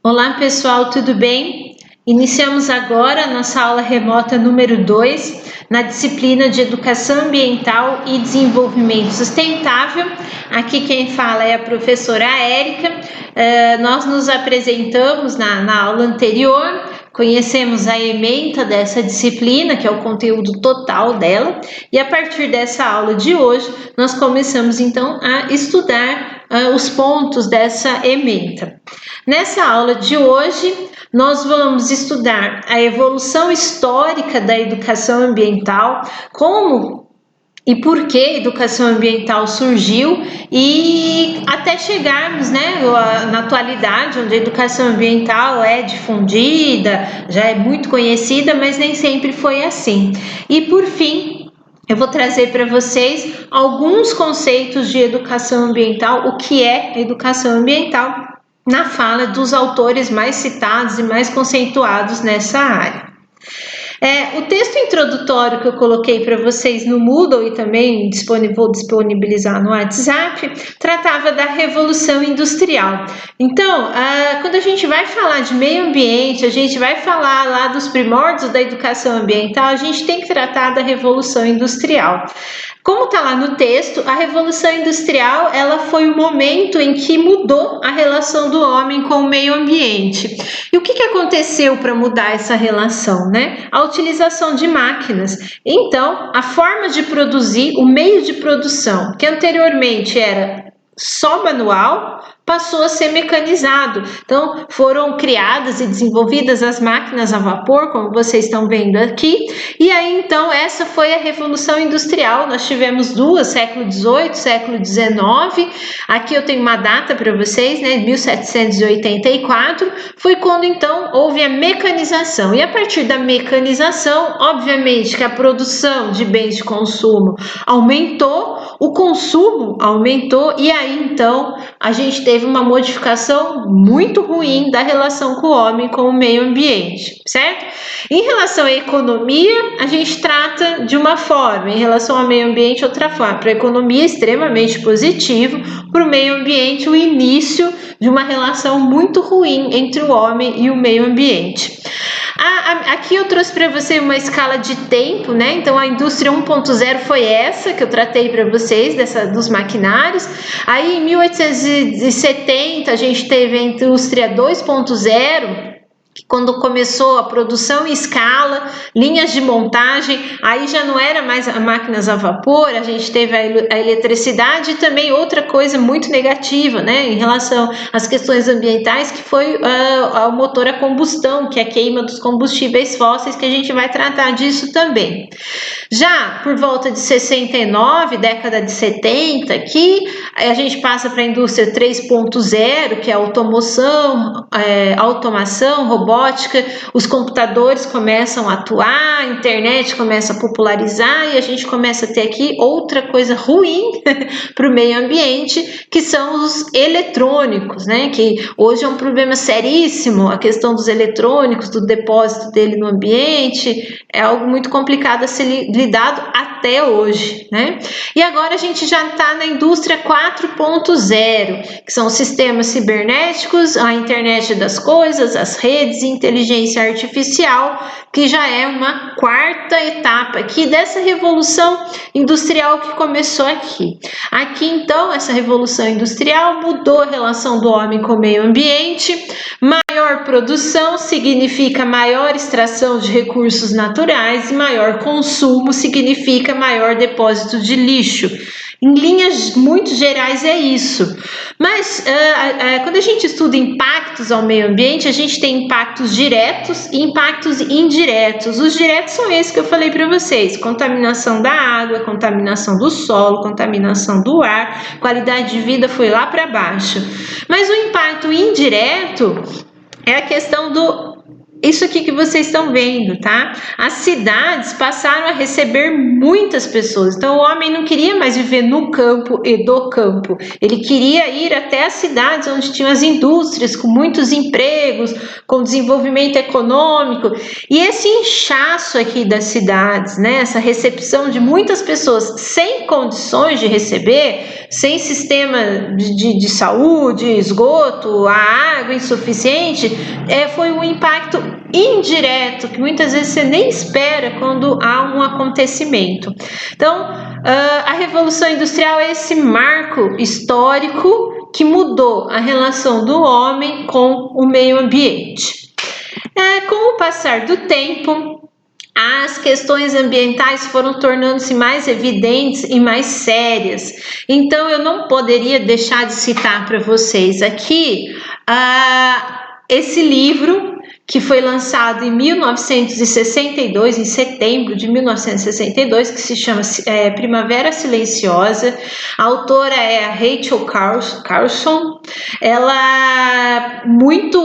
Olá pessoal, tudo bem? Iniciamos agora a nossa aula remota número 2 na disciplina de Educação Ambiental e Desenvolvimento Sustentável. Aqui quem fala é a professora Érica. Nós nos apresentamos na aula anterior, conhecemos a ementa dessa disciplina, que é o conteúdo total dela, e a partir dessa aula de hoje nós começamos então a estudar os pontos dessa ementa. Nessa aula de hoje, nós vamos estudar a evolução histórica da educação ambiental, como e por que a educação ambiental surgiu e até chegarmos na atualidade, onde a educação ambiental é difundida, já é muito conhecida, mas nem sempre foi assim. E por fim, eu vou trazer para vocês alguns conceitos de educação ambiental, o que é educação ambiental, na fala dos autores mais citados e mais conceituados nessa área. O texto introdutório que eu coloquei para vocês no Moodle e também vou disponibilizar no WhatsApp, tratava da Revolução Industrial. Então, quando a gente vai falar de meio ambiente, a gente vai falar lá dos primórdios da educação ambiental, a gente tem que tratar da Revolução Industrial. Como está lá no texto, a Revolução Industrial ela foi o momento em que mudou a relação do homem com o meio ambiente. E o que aconteceu para mudar essa relação, né? A utilização de máquinas. Então, a forma de produzir, o meio de produção, que anteriormente era só manual, passou a ser mecanizado. Então, foram criadas e desenvolvidas as máquinas a vapor, como vocês estão vendo aqui. E aí, então, essa foi a Revolução Industrial. Nós tivemos duas, século XVIII, século XIX. Aqui eu tenho uma data para vocês, né? 1784. Foi quando, então, houve a mecanização. E a partir da mecanização, obviamente que a produção de bens de consumo aumentou, o consumo aumentou, e aí, então, a gente teve uma modificação muito ruim da relação com o homem com o meio ambiente, certo? Em relação à economia, a gente trata de uma forma, em relação ao meio ambiente, outra forma. Para a economia, extremamente positivo, para o meio ambiente, o início de uma relação muito ruim entre o homem e o meio ambiente. Aqui eu trouxe para você uma escala de tempo, né? Então a indústria 1.0 foi essa que eu tratei para vocês, dos maquinários. Aí em 1870 a gente teve a indústria 2.0, quando começou a produção em escala, linhas de montagem, aí já não era mais máquinas a vapor, a gente teve a eletricidade e também outra coisa muito negativa, né, em relação às questões ambientais, que foi o motor a combustão, que é a queima dos combustíveis fósseis, que a gente vai tratar disso também. Já por volta de 69, década de 70, aqui a gente passa para a indústria 3.0, que é a automação, robótica, os computadores começam a atuar, a internet começa a popularizar e a gente começa a ter aqui outra coisa ruim para o meio ambiente, que são os eletrônicos, né? Que hoje é um problema seríssimo, a questão dos eletrônicos, do depósito dele no ambiente, é algo muito complicado a ser lidado até hoje, né? E agora a gente já está na indústria 4.0, que são os sistemas cibernéticos, a internet das coisas, as redes e inteligência artificial, que já é uma quarta etapa aqui dessa revolução industrial que começou aqui. Aqui, então, essa revolução industrial mudou a relação do homem com o meio ambiente. Maior produção significa maior extração de recursos naturais e maior consumo significa maior depósito de lixo. Em linhas muito gerais é isso. Mas quando a gente estuda impactos ao meio ambiente, a gente tem impactos diretos e impactos indiretos. Os diretos são esses que eu falei para vocês: contaminação da água, contaminação do solo, contaminação do ar, qualidade de vida foi lá para baixo. Mas o impacto indireto é a questão do isso aqui que vocês estão vendo, tá? As cidades passaram a receber muitas pessoas. Então, o homem não queria mais viver no campo e do campo. Ele queria ir até as cidades onde tinham as indústrias, com muitos empregos, com desenvolvimento econômico. E esse inchaço aqui das cidades, né? Essa recepção de muitas pessoas sem condições de receber, sem sistema de saúde, esgoto, a água insuficiente, foi um impacto indireto que muitas vezes você nem espera quando há um acontecimento. Então, a Revolução Industrial é esse marco histórico que mudou a relação do homem com o meio ambiente. Com o passar do tempo, as questões ambientais foram tornando-se mais evidentes e mais sérias. Então, eu não poderia deixar de citar para vocês aqui esse livro que foi lançado em 1962, em setembro de 1962, que se chama Primavera Silenciosa. A autora é a Rachel Carson. Ela muito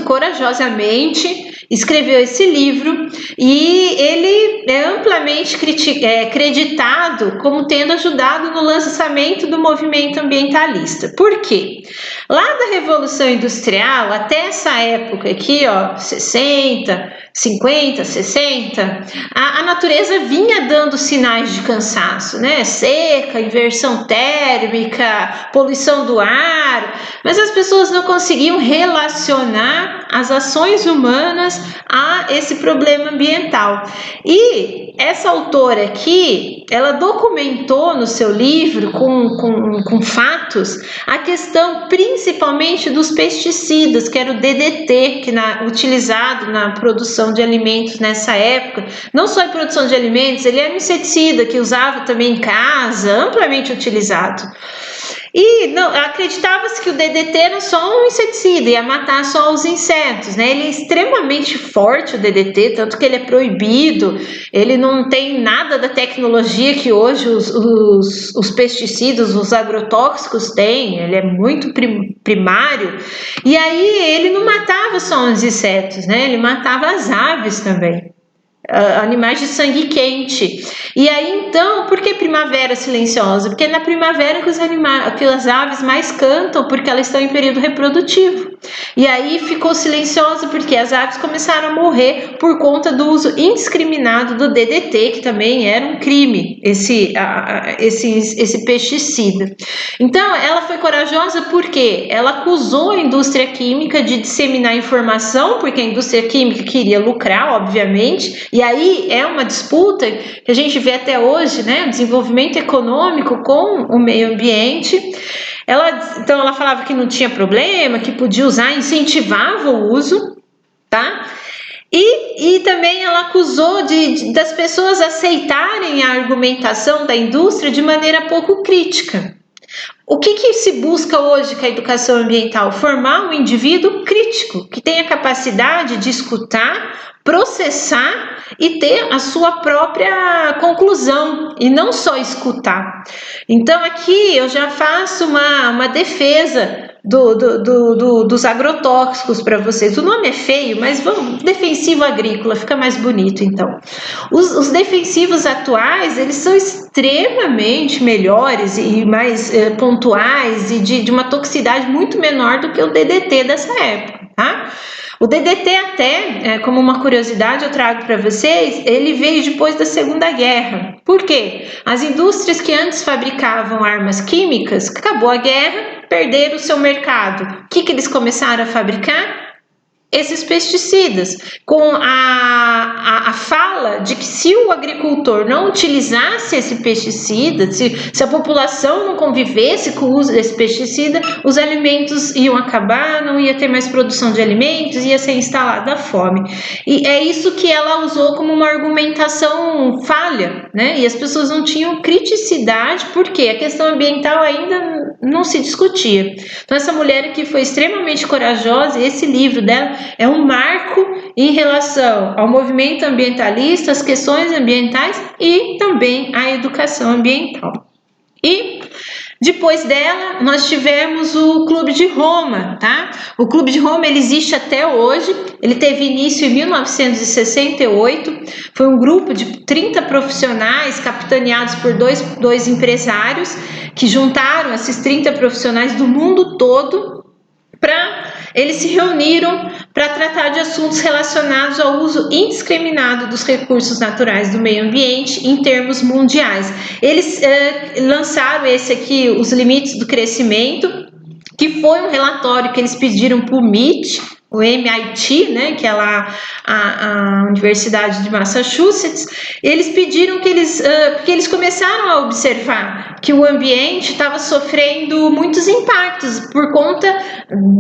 corajosamente escreveu esse livro e ele é amplamente creditado como tendo ajudado no lançamento do movimento ambientalista. Por quê? Lá da Revolução Industrial até essa época aqui, 60, 50, 60, a natureza vinha dando sinais de cansaço, né? Seca, inversão térmica, poluição do ar, mas as pessoas não conseguiam relacionar as ações humanas a esse problema ambiental. E essa autora aqui, ela documentou no seu livro com fatos a questão principalmente dos pesticidas, que era o DDT, utilizado na produção de alimentos nessa época. Não só em produção de alimentos, ele era um inseticida que usava também em casa, amplamente utilizado. E acreditava-se que o DDT era só um inseticida, ia matar só os insetos, né? Ele é extremamente forte, o DDT, tanto que ele é proibido, ele não tem nada da tecnologia que hoje os pesticidas, os agrotóxicos têm, ele é muito primário. E aí ele não matava só os insetos, né? Ele matava as aves também. Animais de sangue quente. E aí então, por que primavera silenciosa? Porque é na primavera que as aves mais cantam, porque elas estão em período reprodutivo. E aí ficou silenciosa porque as aves começaram a morrer por conta do uso indiscriminado do DDT, que também era um crime, esse pesticida. Então, ela foi corajosa porque ela acusou a indústria química de disseminar informação, porque a indústria química queria lucrar, obviamente. E aí é uma disputa que a gente vê até hoje, né? O desenvolvimento econômico com o meio ambiente. Então ela falava que não tinha problema, que podia usar, incentivava o uso, tá? E também ela acusou das pessoas aceitarem a argumentação da indústria de maneira pouco crítica. O que se busca hoje com a educação ambiental? Formar um indivíduo crítico, que tenha capacidade de escutar, processar e ter a sua própria conclusão, e não só escutar. Então aqui eu já faço uma defesa dos agrotóxicos para vocês. O nome é feio, mas vamos, defensivo agrícola, fica mais bonito então. Os defensivos atuais, eles são extremamente melhores e mais pontuais e de uma toxicidade muito menor do que o DDT dessa época, tá? O DDT até, como uma curiosidade eu trago para vocês, ele veio depois da Segunda Guerra. Por quê? As indústrias que antes fabricavam armas químicas, acabou a guerra, perderam o seu mercado. O que eles começaram a fabricar? Esses pesticidas, com a fala de que se o agricultor não utilizasse esse pesticida, se a população não convivesse com o uso desse pesticida, os alimentos iam acabar, não ia ter mais produção de alimentos, ia ser instalada a fome. E é isso que ela usou como uma argumentação falha, né? E as pessoas não tinham criticidade, porque a questão ambiental ainda não se discutia. Então essa mulher aqui foi extremamente corajosa, e esse livro dela é um marco em relação ao movimento ambientalista, às questões ambientais e também à educação ambiental. E Depois dela, nós tivemos o Clube de Roma, tá? O Clube de Roma, ele existe até hoje, ele teve início em 1968, foi um grupo de 30 profissionais capitaneados por dois empresários que juntaram esses 30 profissionais do mundo todo eles se reuniram para tratar de assuntos relacionados ao uso indiscriminado dos recursos naturais do meio ambiente em termos mundiais. Eles lançaram esse aqui, Os Limites do Crescimento, que foi um relatório que eles pediram para o MIT, né, que é lá a Universidade de Massachusetts. Eles pediram que porque eles começaram a observar que o ambiente estava sofrendo muitos impactos por conta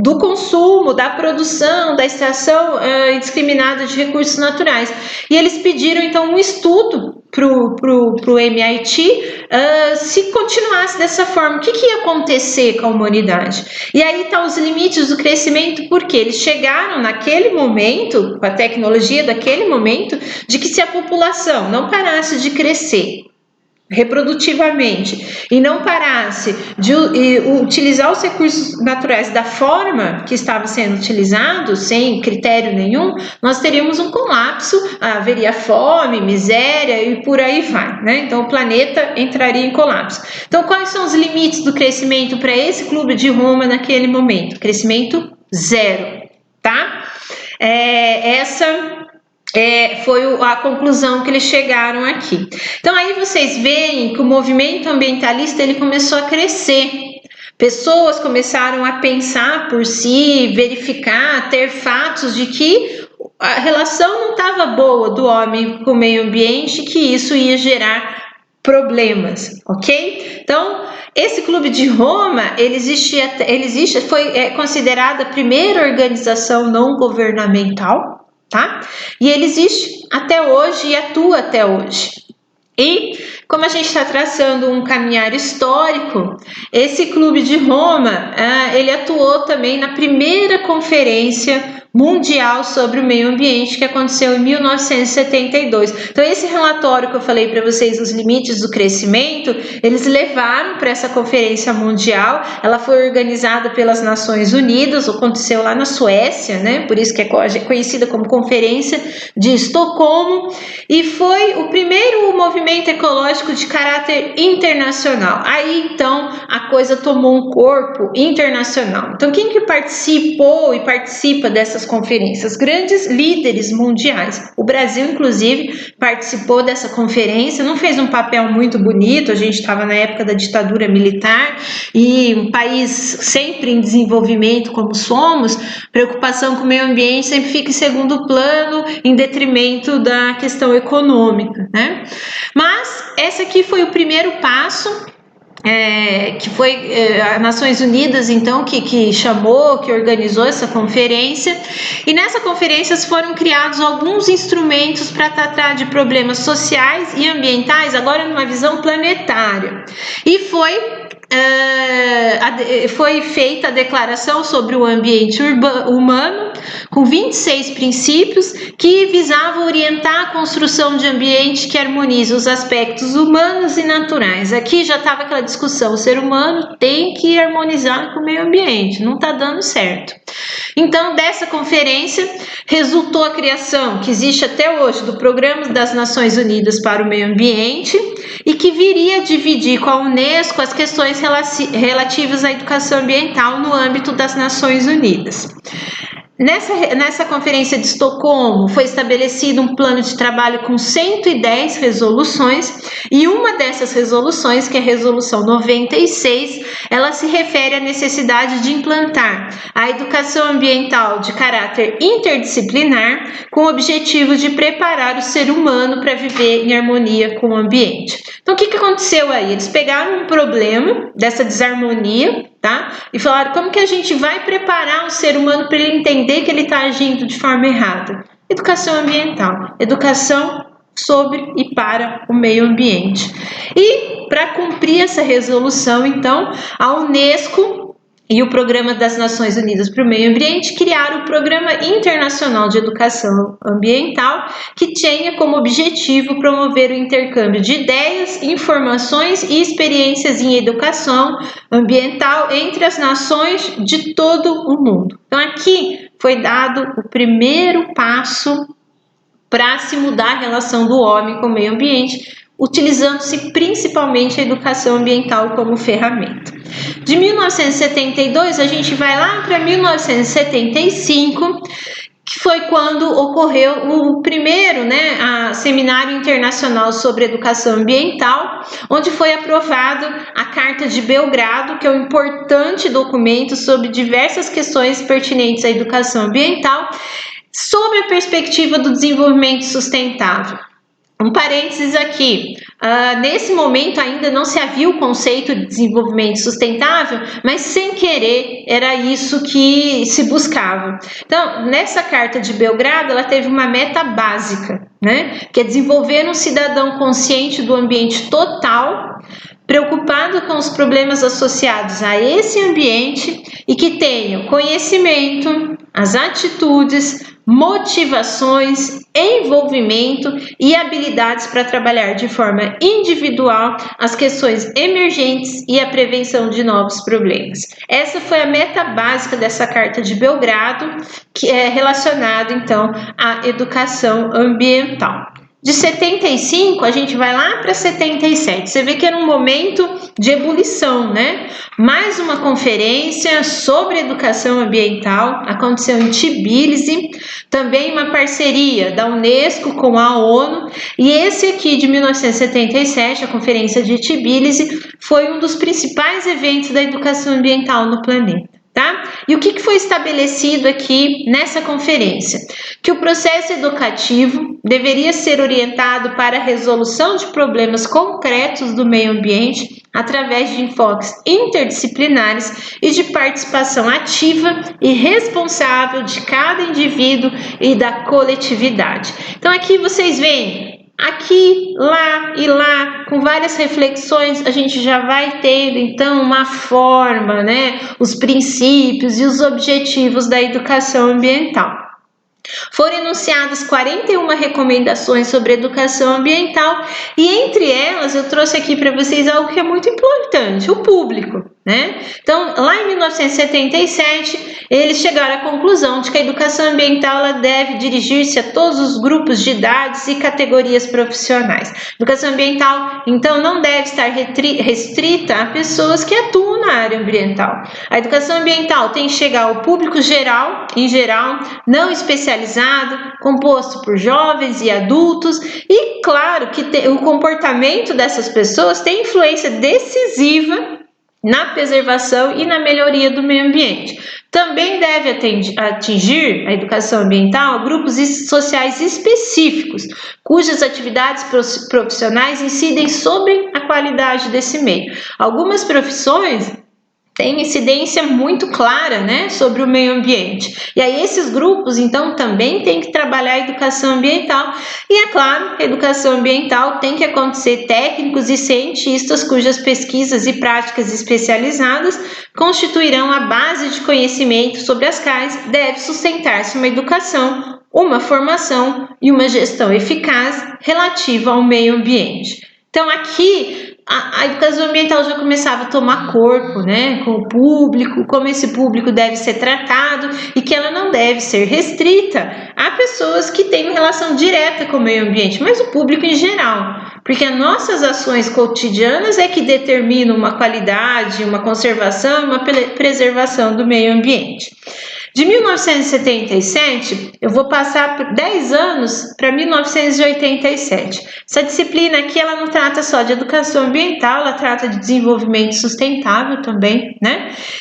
do consumo, da produção, da extração indiscriminada de recursos naturais. E eles pediram então um estudo para o MIT se continuasse dessa forma, o que ia acontecer com a humanidade? E aí estão os limites do crescimento, porque eles chegaram naquele momento, com a tecnologia daquele momento, de que se a população não parasse de crescer reprodutivamente e não parasse de utilizar os recursos naturais da forma que estava sendo utilizado, sem critério nenhum, nós teríamos um colapso, haveria fome, miséria e por aí vai, né? Então o planeta entraria em colapso. Então quais são os limites do crescimento para esse Clube de Roma naquele momento? Crescimento zero, tá? Foi a conclusão que eles chegaram aqui. Então aí vocês veem que o movimento ambientalista ele começou a crescer. Pessoas começaram a pensar por si, verificar, ter fatos de que a relação não estava boa do homem com o meio ambiente, que isso ia gerar problemas, ok? Então, esse Clube de Roma, foi considerada a primeira organização não governamental, tá? E ele existe até hoje e atua até hoje. E como a gente está traçando um caminhar histórico, esse Clube de Roma, ele atuou também na primeira conferência mundial sobre o meio ambiente que aconteceu em 1972. Então esse relatório que eu falei para vocês, Os Limites do Crescimento, eles levaram para essa conferência mundial. Ela foi organizada pelas Nações Unidas, aconteceu lá na Suécia, né? Por isso que é conhecida como Conferência de Estocolmo, e foi o primeiro movimento ecológico de caráter internacional. Aí então a coisa tomou um corpo internacional. Então quem que participou e participa dessas conferências? Grandes líderes mundiais. O Brasil, inclusive, participou dessa conferência, não fez um papel muito bonito, a gente estava na época da ditadura militar e um país sempre em desenvolvimento como somos, preocupação com o meio ambiente sempre fica em segundo plano, em detrimento da questão econômica, né? Mas esse aqui foi o primeiro passo, que foi as Nações Unidas, então, que chamou, que organizou essa conferência. E nessa conferência foram criados alguns instrumentos para tratar de problemas sociais e ambientais, agora numa visão planetária. E foi feita a declaração sobre o ambiente humano, com 26 princípios que visavam orientar a construção de ambiente que harmoniza os aspectos humanos e naturais. Aqui já estava aquela discussão, o ser humano tem que harmonizar com o meio ambiente, não está dando certo. Então, dessa conferência, resultou a criação, que existe até hoje, do Programa das Nações Unidas para o Meio Ambiente, e que viria a dividir com a Unesco as questões relativas à educação ambiental no âmbito das Nações Unidas. Nessa conferência de Estocolmo foi estabelecido um plano de trabalho com 110 resoluções, e uma dessas resoluções, que é a resolução 96, ela se refere à necessidade de implantar a educação ambiental de caráter interdisciplinar com o objetivo de preparar o ser humano para viver em harmonia com o ambiente. Então o que aconteceu aí? Eles pegaram um problema dessa desarmonia, tá? E falaram, como que a gente vai preparar o ser humano para ele entender que ele está agindo de forma errada? Educação ambiental, educação sobre e para o meio ambiente. E para cumprir essa resolução, então, a Unesco e o Programa das Nações Unidas para o Meio Ambiente criaram o Programa Internacional de Educação Ambiental, que tinha como objetivo promover o intercâmbio de ideias, informações e experiências em educação ambiental entre as nações de todo o mundo. Então aqui foi dado o primeiro passo para se mudar a relação do homem com o meio ambiente, utilizando-se principalmente a educação ambiental como ferramenta. De 1972, a gente vai lá para 1975, que foi quando ocorreu o primeiro Seminário Internacional sobre Educação Ambiental, onde foi aprovado a Carta de Belgrado, que é um importante documento sobre diversas questões pertinentes à educação ambiental, sob a perspectiva do desenvolvimento sustentável. Um parênteses aqui, nesse momento ainda não se havia o conceito de desenvolvimento sustentável, mas sem querer era isso que se buscava. Então, nessa Carta de Belgrado, ela teve uma meta básica, que é desenvolver um cidadão consciente do ambiente total, preocupado com os problemas associados a esse ambiente e que tenha o conhecimento, as atitudes, motivações, envolvimento e habilidades para trabalhar de forma individual as questões emergentes e a prevenção de novos problemas. Essa foi a meta básica dessa Carta de Belgrado, que é relacionada então à educação ambiental. De 75, a gente vai lá para 77. Você vê que era um momento de ebulição, Mais uma conferência sobre educação ambiental aconteceu em Tbilisi, também uma parceria da Unesco com a ONU, e esse aqui de 1977, a Conferência de Tbilisi, foi um dos principais eventos da educação ambiental no planeta. E o que foi estabelecido aqui nessa conferência? Que o processo educativo deveria ser orientado para a resolução de problemas concretos do meio ambiente através de enfoques interdisciplinares e de participação ativa e responsável de cada indivíduo e da coletividade. Então aqui vocês veem, aqui, lá e lá, com várias reflexões, a gente já vai tendo então uma forma, os princípios e os objetivos da educação ambiental. Foram enunciadas 41 recomendações sobre educação ambiental e entre elas eu trouxe aqui para vocês algo que é muito importante, o público. Então, lá em 1977, eles chegaram à conclusão de que a educação ambiental ela deve dirigir-se a todos os grupos de idades e categorias profissionais. A educação ambiental, então, não deve estar restrita a pessoas que atuam na área ambiental. A educação ambiental tem que chegar ao público geral, em geral, não especializado, composto por jovens e adultos, e claro que o comportamento dessas pessoas tem influência decisiva na preservação e na melhoria do meio ambiente. Também deve atingir a educação ambiental grupos sociais específicos, cujas atividades profissionais incidem sobre a qualidade desse meio. Algumas profissões têm incidência muito clara, sobre o meio ambiente. E aí esses grupos, então, também têm que trabalhar a educação ambiental. E é claro que a educação ambiental tem que acontecer técnicos e cientistas cujas pesquisas e práticas especializadas constituirão a base de conhecimento sobre as quais deve sustentar-se uma educação, uma formação e uma gestão eficaz relativa ao meio ambiente. Então, aqui a educação ambiental já começava a tomar corpo, com o público, como esse público deve ser tratado e que ela não deve ser restrita a pessoas que têm relação direta com o meio ambiente, mas o público em geral, porque as nossas ações cotidianas é que determinam uma qualidade, uma conservação e uma preservação do meio ambiente. De 1977, eu vou passar por 10 anos para 1987. Essa disciplina aqui, ela não trata só de educação ambiental, ela trata de desenvolvimento sustentável também,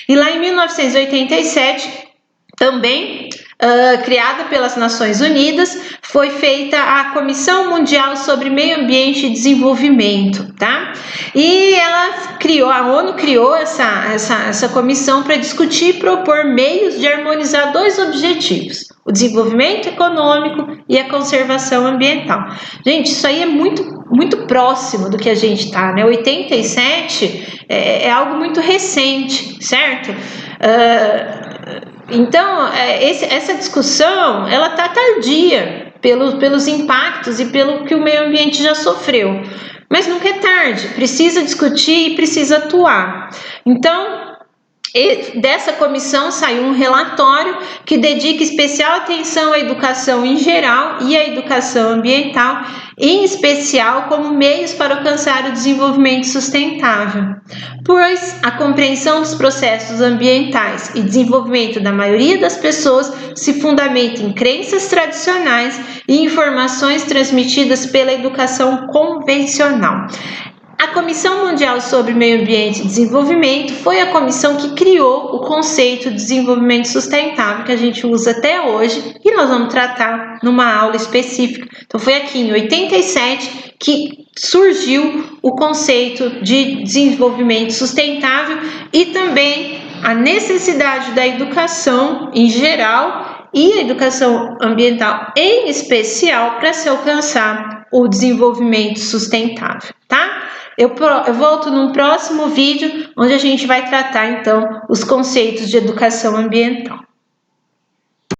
E lá em 1987, também, criada pelas Nações Unidas, foi feita a Comissão Mundial sobre Meio Ambiente e Desenvolvimento, E a ONU criou essa comissão para discutir e propor meios de harmonizar dois objetivos: o desenvolvimento econômico e a conservação ambiental. Gente, isso aí é muito próximo do que a gente está, 87 é algo muito recente, certo? Então, essa discussão, ela está tardia pelos impactos e pelo que o meio ambiente já sofreu. Mas nunca é tarde, precisa discutir e precisa atuar. Então, dessa comissão saiu um relatório que dedica especial atenção à educação em geral e à educação ambiental, em especial como meios para alcançar o desenvolvimento sustentável, pois a compreensão dos processos ambientais e desenvolvimento da maioria das pessoas se fundamenta em crenças tradicionais e informações transmitidas pela educação convencional. A Comissão Mundial sobre Meio Ambiente e Desenvolvimento foi a comissão que criou o conceito de desenvolvimento sustentável que a gente usa até hoje e nós vamos tratar numa aula específica. Então foi aqui em 87 que surgiu o conceito de desenvolvimento sustentável e também a necessidade da educação em geral e a educação ambiental em especial para se alcançar o desenvolvimento sustentável, tá? Eu volto num próximo vídeo onde a gente vai tratar então os conceitos de educação ambiental.